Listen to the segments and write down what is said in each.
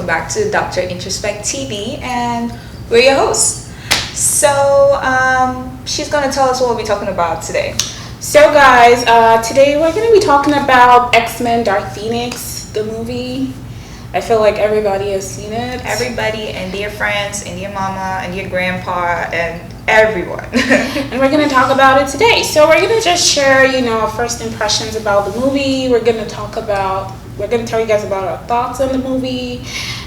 back to Dr. Introspect TV, and we're your hosts. So, she's going to tell us what we'll be talking about today. So guys, today we're going to be talking about X-Men Dark Phoenix, the movie. I feel like everybody has seen it. Everybody and their friends and their mama and your grandpa and everyone. And we're going to talk about it today. So we're going to just share, first impressions about the movie. We're going to tell you guys about our thoughts on the movie.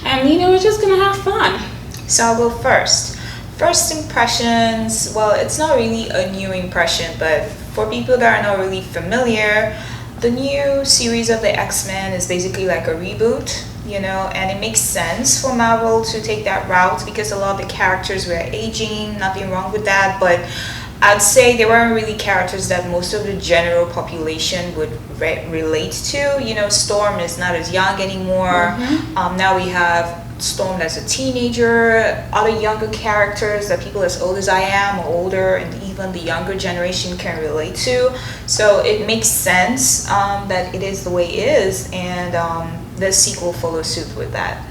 And, we're just going to have fun. So I'll go first. First impressions, well, it's not really a new impression, but for people that are not really familiar, the new series of the X-Men is basically like a reboot, and it makes sense for Marvel to take that route because a lot of the characters were aging, nothing wrong with that, but I'd say they weren't really characters that most of the general population would relate to. Storm is not as young anymore. Mm-hmm. Now we have Storm as a teenager, other younger characters that people as old as I am or older and even the younger generation can relate to. So it makes sense that it is the way it is, and the sequel follows suit with that.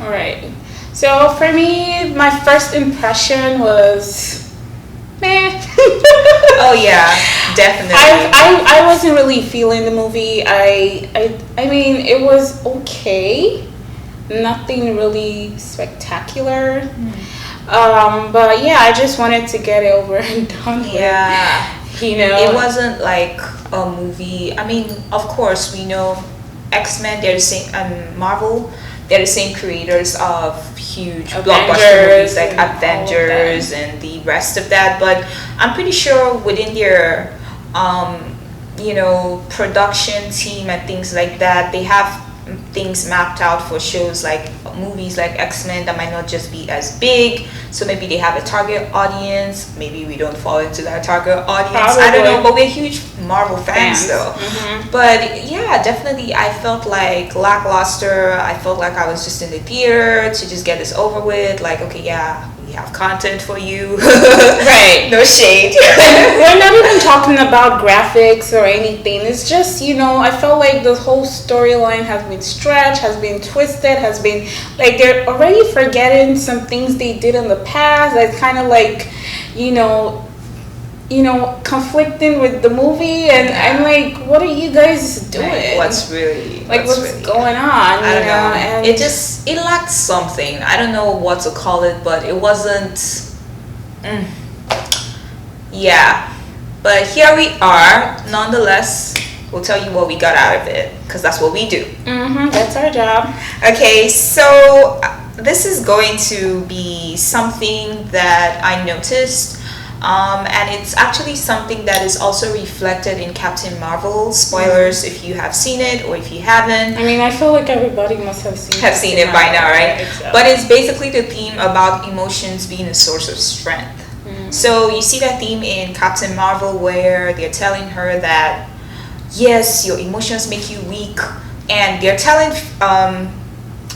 All right. So for me, my first impression was meh. Oh yeah, definitely. I wasn't really feeling the movie. I mean, it was okay. Nothing really spectacular. But yeah, I just wanted to get it over and done with. Yeah. It wasn't like a movie. I mean, of course, we know X-Men, they're the same, Marvel, they're the same creators of huge blockbuster movies like Avengers and the rest of that. But I'm pretty sure within their, production team and things like that, they have things mapped out for shows like movies like X-Men that might not just be as big, so maybe they have a target audience. Maybe we don't fall into that target audience. Probably. I don't know, but we're huge Marvel fans though. Mm-hmm. But yeah, definitely I felt like lackluster. I felt like I was just in the theater to just get this over with, like, okay, yeah, we have content for you. Right. No shade. We're not even talking about graphics or anything. It's just, I felt like the whole storyline has been stretched, has been twisted, has been like they're already forgetting some things they did in the past. That's kind of like, conflicting with the movie, and I'm like, what are you guys doing? Like, what's going on? I don't know. And it lacked something. I don't know what to call it, but it wasn't. Yeah, but here we are. Nonetheless, we'll tell you what we got out of it because that's what we do. That's our job. Okay, so this is going to be something that I noticed. And it's actually something that is also reflected in Captain Marvel. Spoilers if you have seen it or if you haven't. I mean, I feel like everybody must have seen it by now, right? But it's basically the theme about emotions being a source of strength. So you see that theme in Captain Marvel where they're telling her that, yes, your emotions make you weak. And they're telling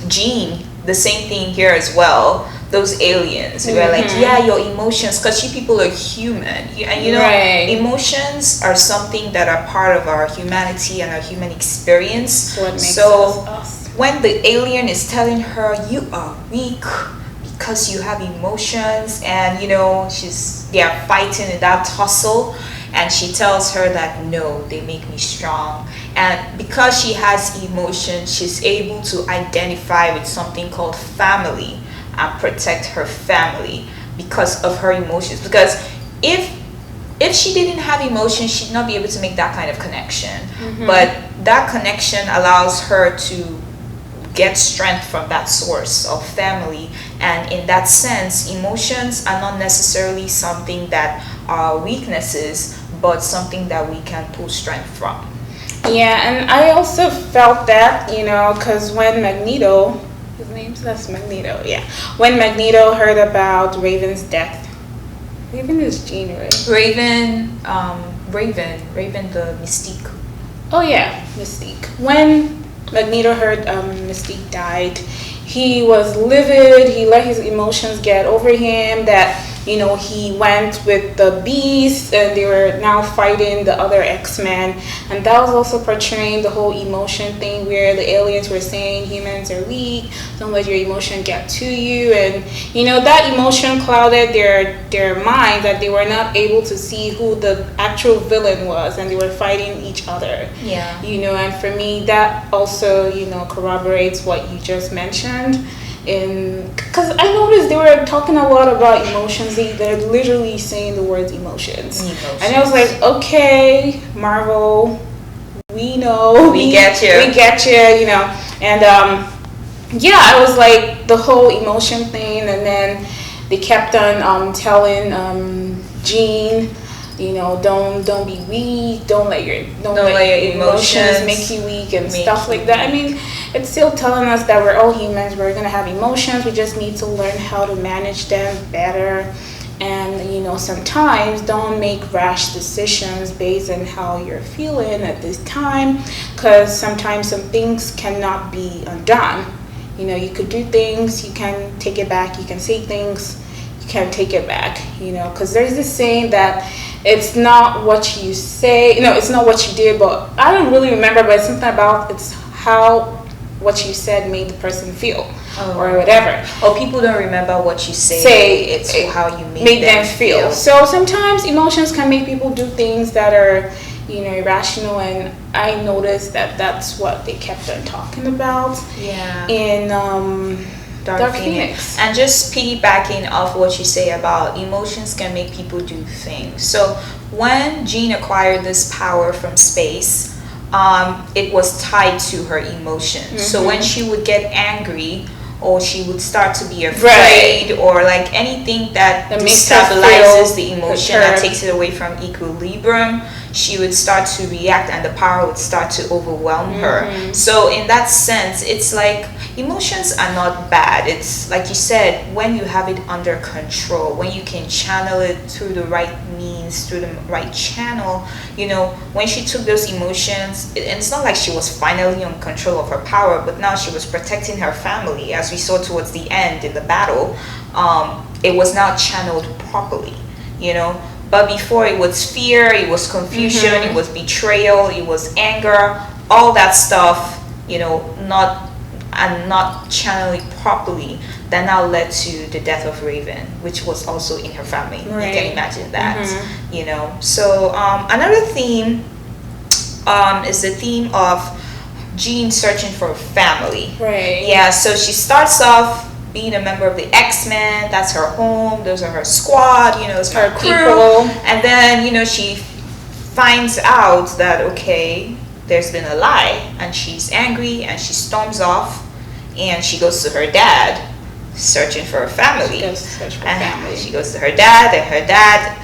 Jean the same thing here as well. Those aliens who are like, yeah, your emotions, because you people are human, and right. Emotions are something that are part of our humanity and our human experience. What makes us. When the alien is telling her you are weak because you have emotions, and they are fighting in that tussle, and she tells her that no, they make me strong. And because she has emotions, she's able to identify with something called family and protect her family because of her emotions. Because if she didn't have emotions, she'd not be able to make that kind of connection. But that connection allows her to get strength from that source of family. And in that sense, emotions are not necessarily something that are weaknesses, but something that we can pull strength from. Yeah, and I also felt that, because when Magneto, that's Magneto, yeah. When Magneto heard about Raven's death, Raven is Jean, right? Raven the Mystique. Oh yeah, Mystique. When Magneto heard Mystique died, he was livid. He let his emotions get over him. That he went with the Beast, and they were now fighting the other X-Men, and that was also portraying the whole emotion thing where the aliens were saying humans are weak, don't let your emotion get to you, and that emotion clouded their mind, that they were not able to see who the actual villain was, and they were fighting each other. Yeah. And for me that also corroborates what you just mentioned. Because I noticed they were talking a lot about emotions. They're literally saying the words emotions. And I was like, okay, Marvel, we know. We get you. We get you, And I was like, the whole emotion thing. And then they kept on telling Jean, don't be weak. Don't let your emotions make you weak and stuff like that. I mean, it's still telling us that we're all humans. We're gonna have emotions. We just need to learn how to manage them better. And sometimes don't make rash decisions based on how you're feeling at this time, because sometimes some things cannot be undone. You could do things, you can take it back. You can say things, you can take it back. Because there's this saying that it's not what you say, no, it's not what you did, but I don't really remember, but it's something about it's how what you said made the person feel, or whatever. People don't remember what you say. It's how you made them feel. So sometimes emotions can make people do things that are, irrational, and I noticed that that's what they kept on talking about. Yeah. In Dark Phoenix. And just piggybacking off what you say about emotions can make people do things. So when Jean acquired this power from space, it was tied to her emotions. Mm-hmm. So when she would get angry, or she would start to be afraid, or like anything that destabilizes the emotion and takes it away from equilibrium, she would start to react, and the power would start to overwhelm her. So in that sense, it's like emotions are not bad. It's like you said, when you have it under control, when you can channel it through the right means, through the right channel. When she took those emotions, and it's not like she was finally in control of her power, but now she was protecting her family, as we saw towards the end in the battle. It was now channeled properly, But before, it was fear, it was confusion, it was betrayal, it was anger, all that stuff, not channeling properly, that now led to the death of Raven, which was also in her family. Right. You can imagine that, So another theme is the theme of Jean searching for a family. Right. Yeah, so she starts off being a member of the X-Men. That's her home. Those are her squad. It's her crew. People. And then, she finds out that, okay, there's been a lie, and she's angry, and she storms off, and she goes to her dad, searching for a family. She goes to search for family. She goes to her dad, and her dad,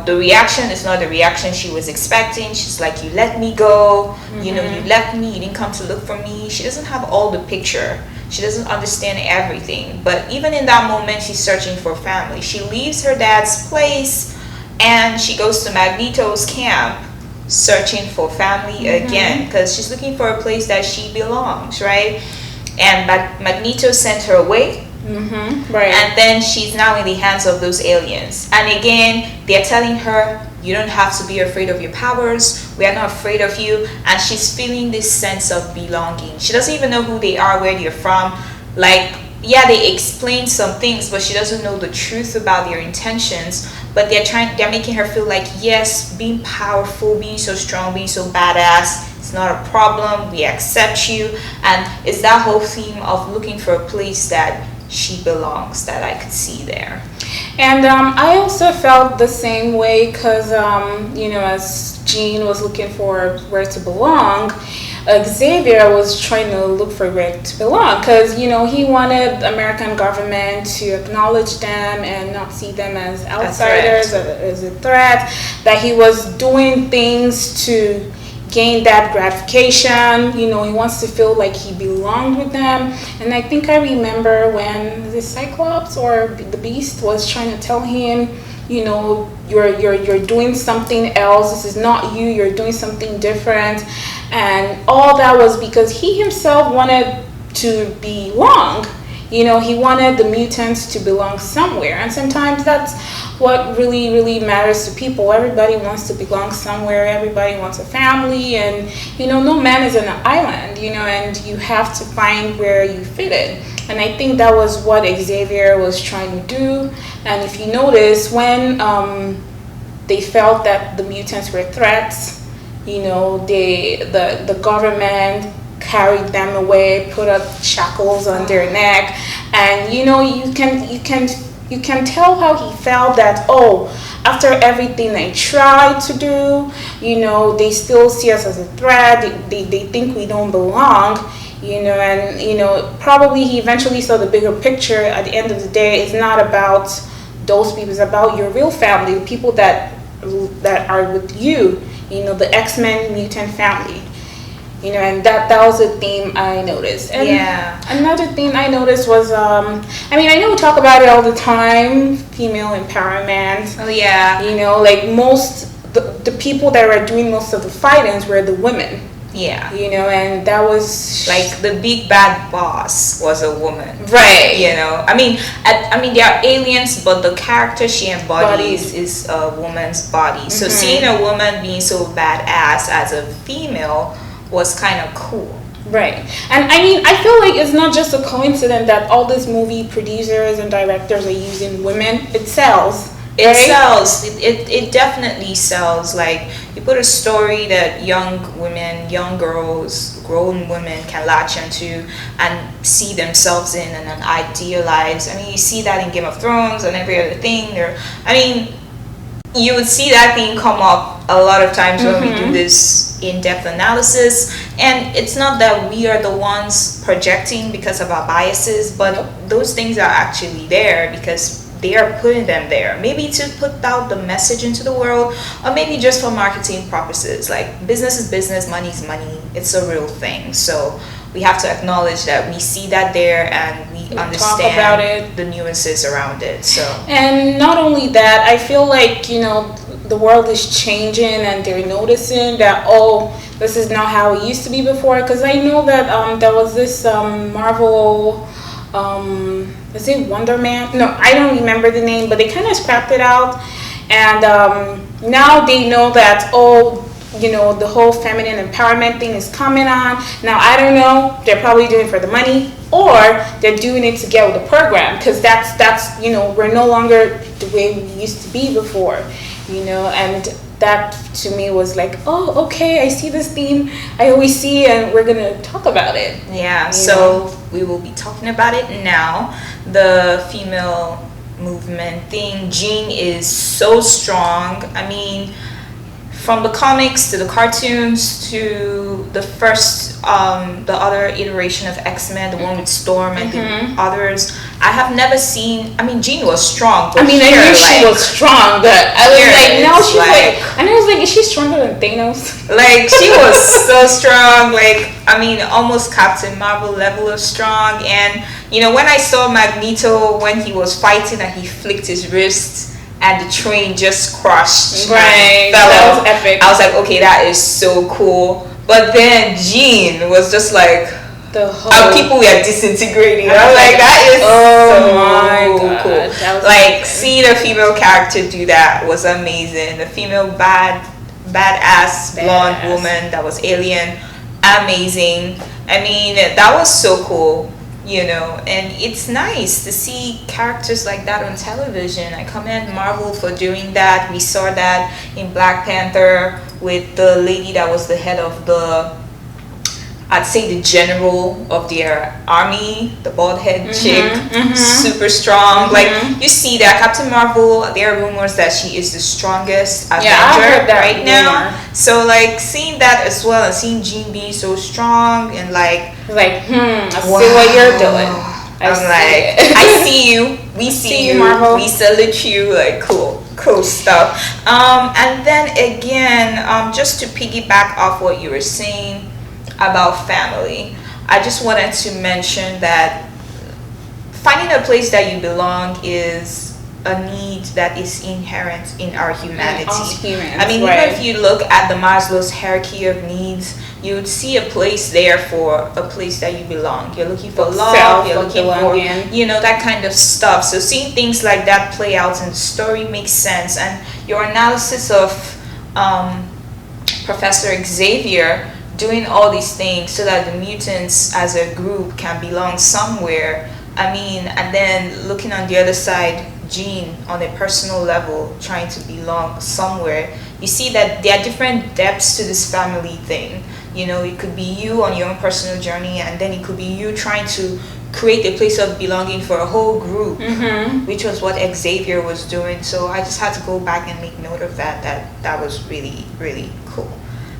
the reaction is not the reaction she was expecting. She's like, you let me go, you left me, you didn't come to look for me. She doesn't have all the picture. She doesn't understand everything. But even in that moment, she's searching for family. She leaves her dad's place, and she goes to Magneto's camp, searching for family again, because she's looking for a place that she belongs, right? And Magneto sent her away. Right. And then she's now in the hands of those aliens. And again, they're telling her, you don't have to be afraid of your powers. We are not afraid of you. And she's feeling this sense of belonging. She doesn't even know who they are, where they're from. Like, yeah, they explain some things, but she doesn't know the truth about their intentions. But they're making her feel like, yes, being powerful, being so strong, being so badass, it's not a problem. We accept you. And it's that whole theme of looking for a place that she belongs, that I could see there. And I also felt the same way, because as Jean was looking for where to belong, Xavier was trying to look for where to belong, because he wanted the American government to acknowledge them and not see them as outsiders, as a threat, that he was doing things to gain that gratification. He wants to feel like he belonged with them. And I think I remember when the Cyclops or the Beast was trying to tell him, you're doing something else. This is not you. You're doing something different. And all that was because he himself wanted to belong. He wanted the mutants to belong somewhere. And sometimes that's what really, really matters to people. Everybody wants to belong somewhere. Everybody wants a family. And, no man is an island, and you have to find where you fit in. And I think that was what Xavier was trying to do. And if you notice, when they felt that the mutants were threats, the government carried them away, put up shackles on their neck, and you can tell how he felt that, after everything I tried to do, they still see us as a threat. They think we don't belong, and probably he eventually saw the bigger picture. At the end of the day, it's not about those people, it's about your real family, the people that are with you, the X-Men mutant family. And that was a theme I noticed. And another theme I noticed was, I know we talk about it all the time, female empowerment. Oh yeah. Like the people that were doing most of the fight-ins were the women. Yeah. And that was like the big bad boss was a woman. Right. They are aliens, but the character she embodies is a woman's body. So seeing a woman being so badass as a female was kind of cool. Right. And I feel like it's not just a coincidence that all these movie producers and directors are using women. It sells. It sells. It definitely sells. Like, you put a story that young women, young girls, grown women can latch into and see themselves in and idealize. You see that in Game of Thrones and every other thing. You would see that thing come up a lot of times when we do this in-depth analysis. And it's not that we are the ones projecting because of our biases, but those things are actually there because they are putting them there, maybe to put out the message into the world, or maybe just for marketing purposes. Like, business is business, money is money. It's a real thing. So we have to acknowledge that we see that there, and we understand talk about it, the nuances around it. So, and not only that, I feel like the world is changing, and they're noticing that this is not how it used to be before. Because I know that there was this Marvel. Is it Wonder Man? No, I don't remember the name, but they kind of scrapped it out. And now they know that, the whole feminine empowerment thing is coming on. Now, I don't know, they're probably doing it for the money, or they're doing it to get with the program. Because that's we're no longer the way we used to be before, and that to me was like, okay, I see this theme I always see, and we're gonna talk about it. So we will be talking about it now. The female movement thing, Jean is so strong. From the comics to the cartoons to the first the other iteration of X-Men, the one with Storm and the others, I have never seen. Jean was strong, but I knew she was strong, but I was like, no, she's like, and I was like, is she stronger than Thanos? Like, she was so strong, almost Captain Marvel level of strong. And when I saw Magneto when he was fighting and he flicked his wrist and the train just crushed, right, that was epic. I was like, okay, that is so cool. But then Jean was just like, people were disintegrating. I was like, that is so cool. Like, seeing a female character do that was amazing. The female badass blonde woman that was alien, amazing. That was so cool. And it's nice to see characters like that on television. I commend Marvel for doing that. We saw that in Black Panther with the lady that was the head of I'd say the general of their army, the bald head chick, super strong. Like, you see that Captain Marvel, there are rumors that she is the strongest Avenger right now. So, like, seeing that as well, and seeing Jean be so strong, and I see what you're doing. I see you. We see you, Marvel. We salute you. Like, cool stuff. And then again, just to piggyback off what you were saying about family, I just wanted to mention that finding a place that you belong is a need that is inherent in our humanity. Us humans, I mean, right. even if you look at the Maslow's hierarchy of needs, you would see a place there for a place that you belong. You're looking for love, Self, you're looking for, belonging. you know, that kind of stuff. So seeing things like that play out in the story makes sense. And your analysis of Professor Xavier doing all these things so that the mutants as a group can belong somewhere. I mean, and then looking on the other side, Jean on a personal level trying to belong somewhere. You see that there are different depths to this family thing. You know, it could be you on your own personal journey, and then it could be you trying to create a place of belonging for a whole group, which was what Xavier was doing. So I just had to go back and make note of that. That was really, really cool.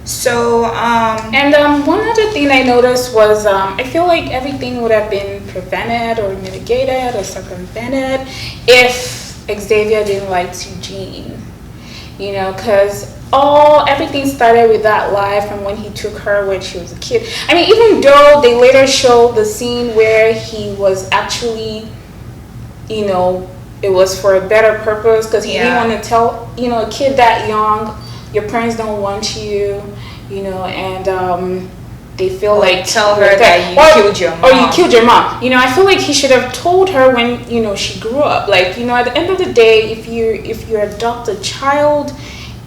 So one other thing I noticed was I feel like everything would have been prevented or mitigated or circumvented if Xavier didn't lie to Jean. You know, because everything started with that lie from when he took her when she was a kid. I mean, even though they later showed the scene where he was actually, you know, it was for a better purpose, because he didn't want to tell, you know, a kid that young, your parents don't want you, you know, and they feel like tell her that you killed your mom. Or you killed your mom. You know, I feel like he should have told her when, you know, she grew up. Like, you know, at the end of the day, if you adopt a child,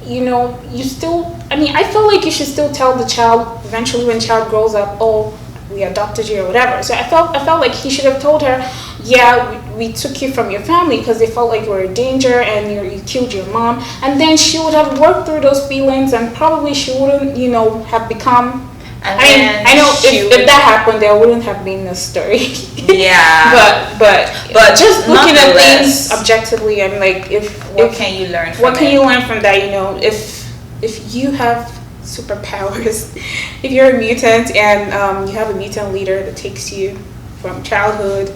you know, you still, I mean, I feel like you should still tell the child eventually when the child grows up, oh, we adopted you or whatever. So I felt like he should have told her, yeah, we took you from your family because they felt like you were in danger and you killed your mom. And then she would have worked through those feelings, and probably she wouldn't, you know, have become. I know if that happened, there wouldn't have been a story. Yeah. but just looking at things objectively, I'm like, what can you learn from that? You know, if you have superpowers, if you're a mutant and you have a mutant leader that takes you from childhood,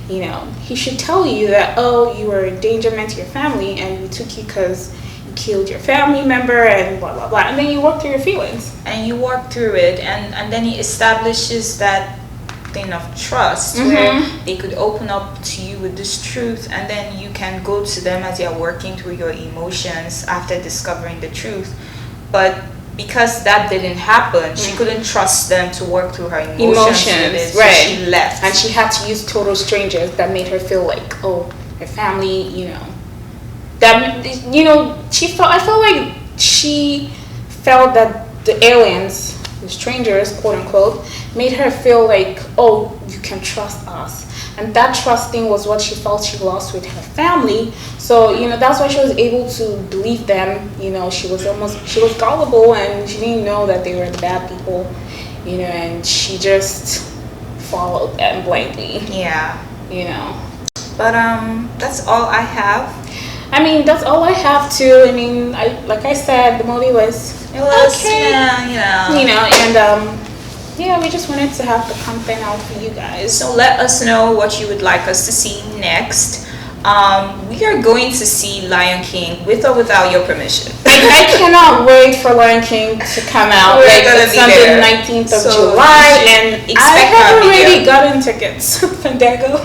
you know, he should tell you that, oh, you were a endangerment to your family and we took you because you killed your family member and blah blah blah, and then you work through your feelings and you walk through it, and then he establishes that thing of trust where they could open up to you with this truth, and then you can go to them as you're working through your emotions after discovering the truth. But because that didn't happen, she couldn't trust them to work through her emotions with it, so right? She left, and she had to use total strangers that made her feel like, oh, her family, you know, that, you know, I felt like she felt that the aliens, the strangers, quote unquote, made her feel like, oh, you can trust us. And that trusting was what she felt she lost with her family. So, you know, that's why she was able to believe them. You know, she was gullible, and she didn't know that they were the bad people, you know, and she just followed them blindly. Yeah. You know. But that's all I have. I mean, that's all I have too. I mean, like I said, the movie was okay. Yeah, you know, and yeah, we just wanted to have the content out for you guys. So let us know what you would like us to see next. We are going to see Lion King with or without your permission. I cannot wait for Lion King to come out. It's Sunday, 19th of July, and I have already gotten tickets. Fandango.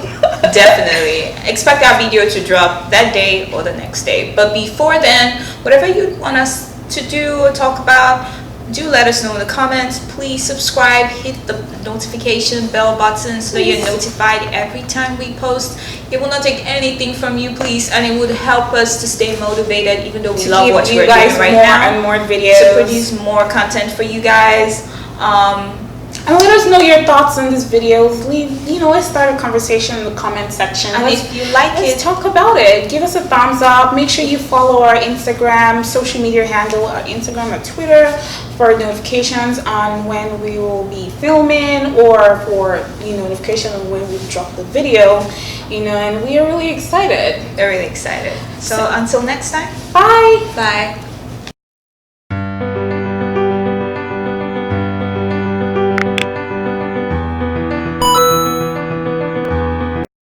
Definitely. Expect our video to drop that day or the next day. But before then, whatever you want us to do or talk about, do let us know in the comments. Please subscribe, hit the notification bell button so that you're notified every time we post. It will not take anything from you, please, and it would help us to stay motivated, even though we love what we're doing right now, and more videos, to produce more content for you guys. And let us know your thoughts on these videos. Let's start a conversation in the comment section. And if you like let's talk about it. Give us a thumbs up. Make sure you follow our Instagram, social media handle, our Instagram or Twitter, for notifications on when we will be filming, or for notification on when we drop the video. And we are really excited. They're really excited. So until next time. Bye. Bye.